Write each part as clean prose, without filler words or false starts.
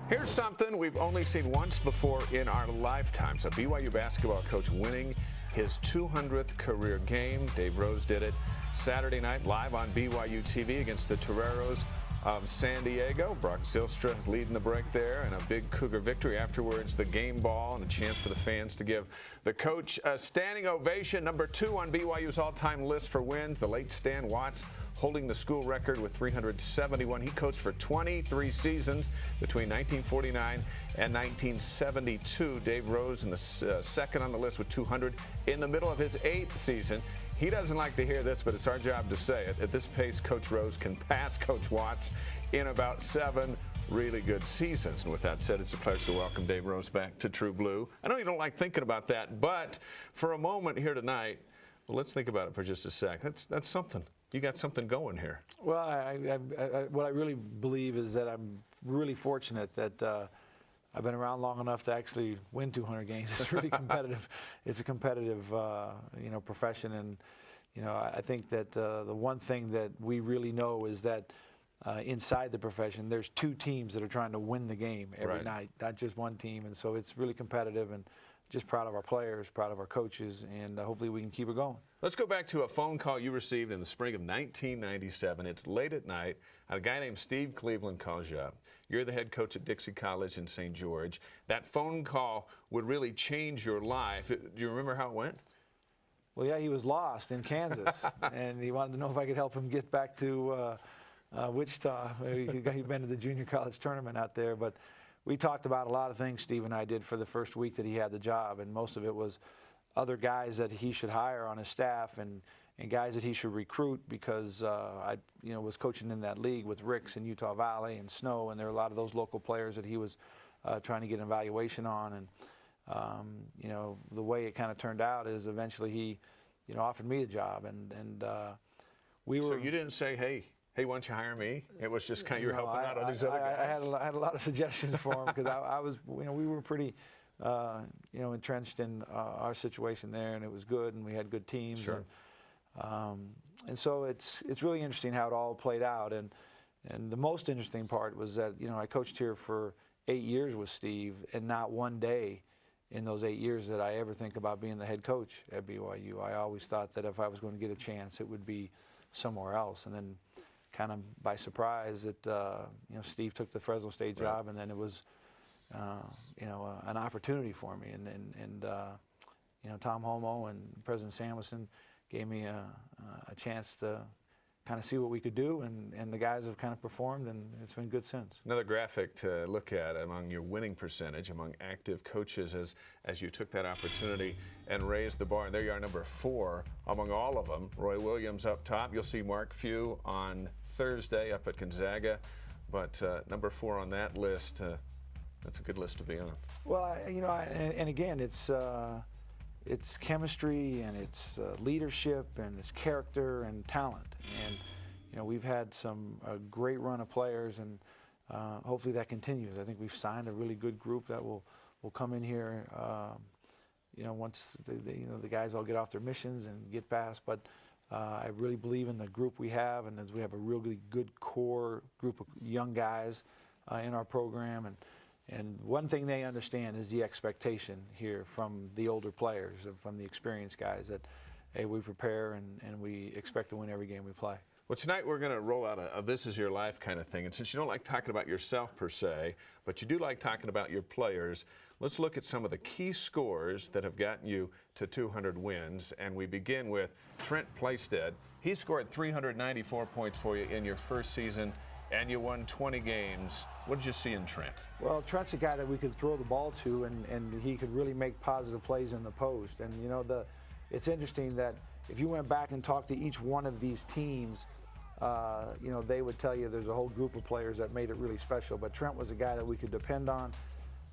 Here's something we've only seen once before in our lifetimes. A BYU basketball coach winning his 200th career game. Dave Rose did it Saturday night live on BYUtv against the Toreros of San Diego. Brock Zylstra leading the break there, and a big Cougar victory afterwards. The game ball and a chance for the fans to give the coach a standing ovation. Number 2 on BYU's all-time list for wins, the late Stan Watts, holding the school record with 371. He coached for 23 seasons between 1949 and 1972. Dave Rose in the second on the list with 200 in the middle of his 8th season. He doesn't like to hear this, but it's our job to say it. At this pace, Coach Rose can pass Coach Watts in about 7 really good seasons. And with that said, it's a pleasure to welcome Dave Rose back to True Blue. I know you don't like thinking about that, but for a moment here tonight, well, let's think about it for just a sec. That's something. You got something going here. Well, what I really believe is that I'm really fortunate that I've been around long enough to actually win 200 games. It's really competitive. It's a competitive, profession, and I think that the one thing that we really know is that inside the profession, there's 2 teams that are trying to win the game every night, not just one team, and so it's really competitive. And just proud of our players, proud of our coaches, and hopefully we can keep it going. Let's go back to a phone call you received in the spring of 1997. It's late at night. A guy named Steve Cleveland calls you up. You're the head coach at Dixie College in St. George. That phone call would really change your life. Do you remember how it went? Well, yeah, he was lost in Kansas, and he wanted to know if I could help him get back to Wichita. He'd been to the junior college tournament out there, but we talked about a lot of things Steve and I did for the first week that he had the job, and most of it was other guys that he should hire on his staff and guys that he should recruit, because I was coaching in that league with Ricks in Utah Valley and Snow, and there were a lot of those local players that he was trying to get an evaluation on. And the way it kind of turned out is eventually he offered me the job, and we were. So you didn't say, hey, why don't you hire me? It was just kind of you're helping out these other guys. I had a lot of suggestions for him, because I was, we were pretty, entrenched in our situation there, and it was good, and we had good teams. Sure. And so it's really interesting how it all played out, and the most interesting part was that I coached here for 8 years with Steve, and not one day in those 8 years did I ever think about being the head coach at BYU. I always thought that if I was going to get a chance, it would be somewhere else, and then kind of by surprise that Steve took the Fresno State job, and then it was an opportunity for me, and Tom Homo and President Samuelson gave me a chance to kind of see what we could do, and the guys have kind of performed, and it's been good since. Another graphic to look at among your winning percentage among active coaches as you took that opportunity and raised the bar. And there you are, number 4 among all of them. Roy Williams up top. You'll see Mark Few on Thursday up at Gonzaga, but number 4 on that list. That's a good list to be on. Well, and again, it's chemistry, and it's leadership, and it's character and talent. And we've had a great run of players, and hopefully that continues. I think we've signed a really good group that will come in here. Once the guys all get off their missions and get past. But I really believe in the group we have, and as we have a really good core group of young guys in our program. And one thing they understand is the expectation here from the older players and from the experienced guys that, hey, we prepare and we expect to win every game we play. Well, tonight we're going to roll out a this is your life kind of thing. And since you don't like talking about yourself per se, but you do like talking about your players, let's look at some of the key scores that have gotten you to 200 wins. And we begin with Trent Plaisted. He scored 394 points for you in your first season, and you won 20 games. What did you see in Trent? Well, Trent's a guy that we could throw the ball to, and he could really make positive plays in the post. And it's interesting that if you went back and talked to each one of these teams, they would tell you there's a whole group of players that made it really special. But Trent was a guy that we could depend on.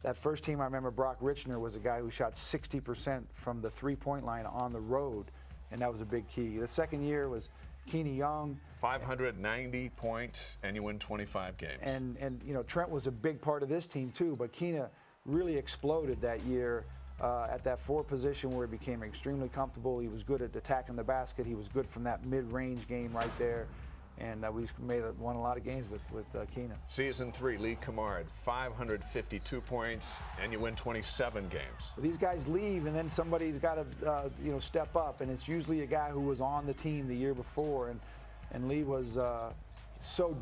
That first team, I remember Brock Richner was a guy who shot 60% from the three-point line on the road, and that was a big key. The second year was Keeney Young. 590 points, and you win 25 games. And Trent was a big part of this team too, but Keena really exploded that year at that 4 position where he became extremely comfortable. He was good at attacking the basket. He was good from that mid-range game right there. And we won a lot of games with Keenan. Season 3, Lee Kamard, 552 points, and you win 27 games. These guys leave, and then somebody's got to step up, and it's usually a guy who was on the team the year before. And Lee was so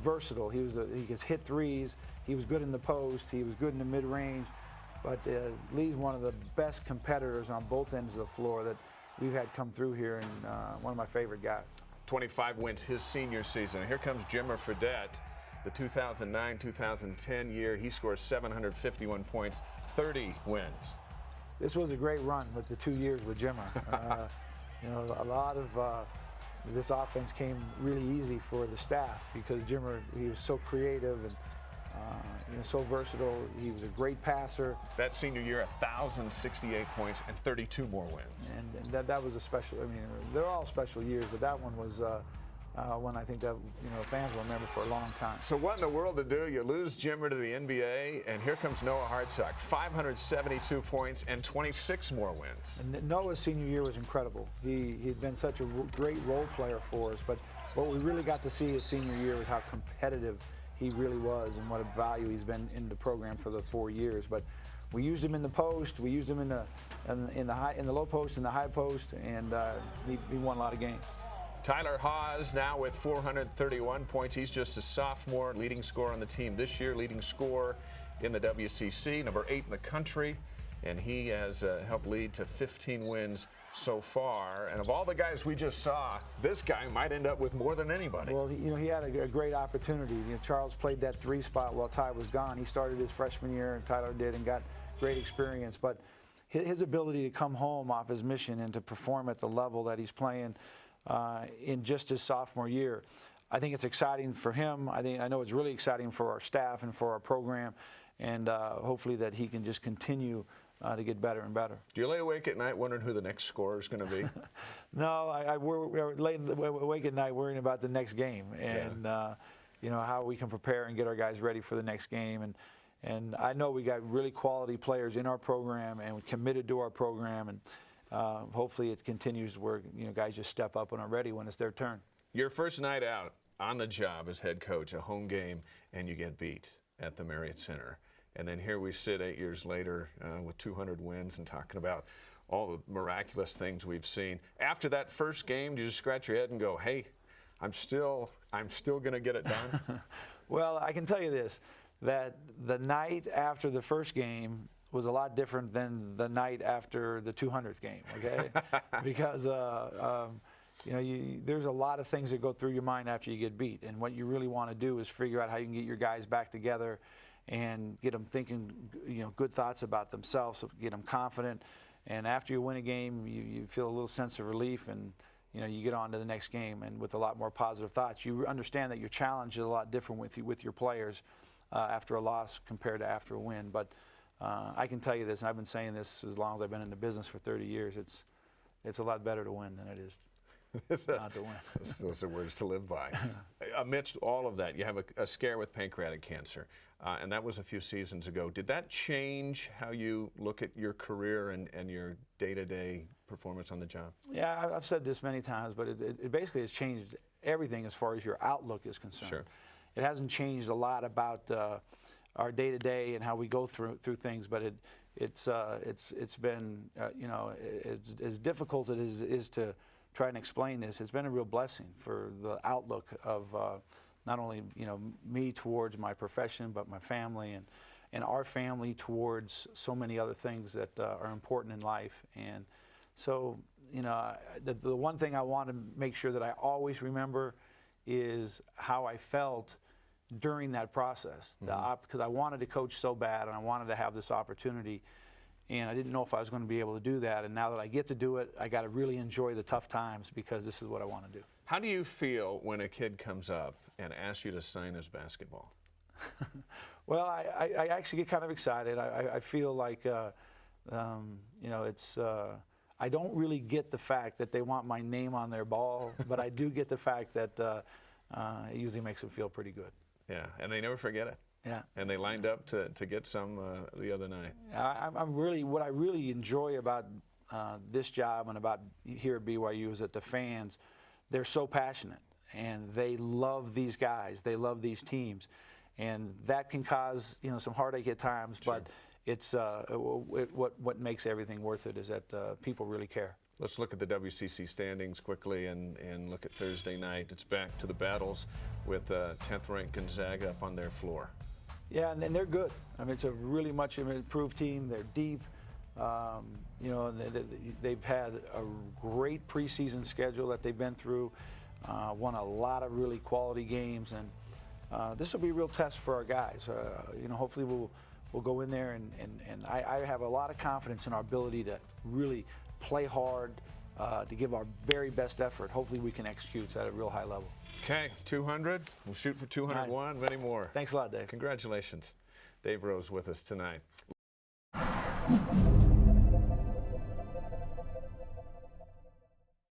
versatile. He could hit threes. He was good in the post. He was good in the mid-range. But Lee's one of the best competitors on both ends of the floor that we've had come through here, and one of my favorite guys. 25 wins his senior season. Here comes Jimmer Fredette, the 2009-2010 year. He scores 751 points, 30 wins. This was a great run with the 2 years with Jimmer. A lot of this offense came really easy for the staff because Jimmer, he was so creative and so versatile. He was a great passer. That senior year, 1,068 points and 32 more wins. And that was a special. I mean, they're all special years, but that one was one I think that fans will remember for a long time. So what in the world to do? You lose Jimmer to the NBA, and here comes Noah Hartsock, 572 points and 26 more wins. And Noah's senior year was incredible. He'd been such a great role player for us, but what we really got to see his senior year was how competitive he really was and what a value he's been in the program for the 4 years. But we used him in the post, we used him in the low post, in the high post, and he won a lot of games. Tyler Haws now with 431 points. He's just a sophomore, leading scorer on the team this year, leading scorer in the WCC, number 8 in the country, and he has helped lead to 15 wins so far. And of all the guys we just saw, this guy might end up with more than anybody. Well, he had a great opportunity. Charles played that 3 spot while Ty was gone. He started his freshman year, and Tyler did, and got great experience. But his ability to come home off his mission and to perform at the level that he's playing in just his sophomore year, I think it's exciting for him. I know it's really exciting for our staff and for our program, and hopefully that he can just continue to get better and better. Do you lay awake at night wondering who the next scorer is going to be? No, we're laying awake at night worrying about the next game and how we can prepare and get our guys ready for the next game. And I know we got really quality players in our program and committed to our program, and hopefully it continues where guys just step up and are ready when it's their turn. Your first night out on the job as head coach, a home game, and you get beat at the Marriott Center. And then here we sit 8 years later with 200 wins and talking about all the miraculous things we've seen. After that first game, do you just scratch your head and go, hey, I'm still going to get it done? Well, I can tell you this, that the night after the first game was a lot different than the night after the 200th game, okay? Because there's a lot of things that go through your mind after you get beat. And what you really want to do is figure out how you can get your guys back together and get them thinking, good thoughts about themselves, get them confident. And after you win a game, you feel a little sense of relief, and you get on to the next game, and with a lot more positive thoughts. You understand that your challenge is a lot different with your players after a loss compared to after a win. But I can tell you this, and I've been saying this as long as I've been in the business for 30 years. It's a lot better to win than it is not to win. Those are words to live by. Amidst all of that, you have a scare with pancreatic cancer, and that was a few seasons ago. Did that change how you look at your career and your day-to-day performance on the job? Yeah, I've said this many times, but it basically has changed everything as far as your outlook is concerned. Sure. It hasn't changed a lot about our day-to-day and how we go through things, but it's been as difficult as it is to try and explain this. It's been a real blessing for the outlook of not only me towards my profession, but my family and our family towards so many other things that are important in life. And so the one thing I want to make sure that I always remember is how I felt during that process, because I wanted to coach so bad and I wanted to have this opportunity, and I didn't know if I was going to be able to do that. And now that I get to do it, I got to really enjoy the tough times, because this is what I want to do. How do you feel when a kid comes up and asks you to sign his basketball? Well, I actually get kind of excited. I feel like it's I don't really get the fact that they want my name on their ball, but I do get the fact that it usually makes them feel pretty good. Yeah, and they never forget it. Yeah. And they lined up to get some the other night. What I really enjoy about this job and about here at BYU is that the fans, they're so passionate and they love these guys, they love these teams, and that can cause some heartache at times. Sure. But it's what makes everything worth it is that people really care. Let's look at the WCC standings quickly and look at Thursday night. It's back to the battles with 10th ranked Gonzaga up on their floor. Yeah, and they're good. I mean, it's a really much improved team. They're deep. They've had a great preseason schedule that they've been through, won a lot of really quality games, and this will be a real test for our guys. Hopefully we'll go in there, and I have a lot of confidence in our ability to really play hard, to give our very best effort. Hopefully we can execute at a real high level. Okay, 200. We'll shoot for 201, many more. Thanks a lot, Dave. Congratulations. Dave Rose with us tonight.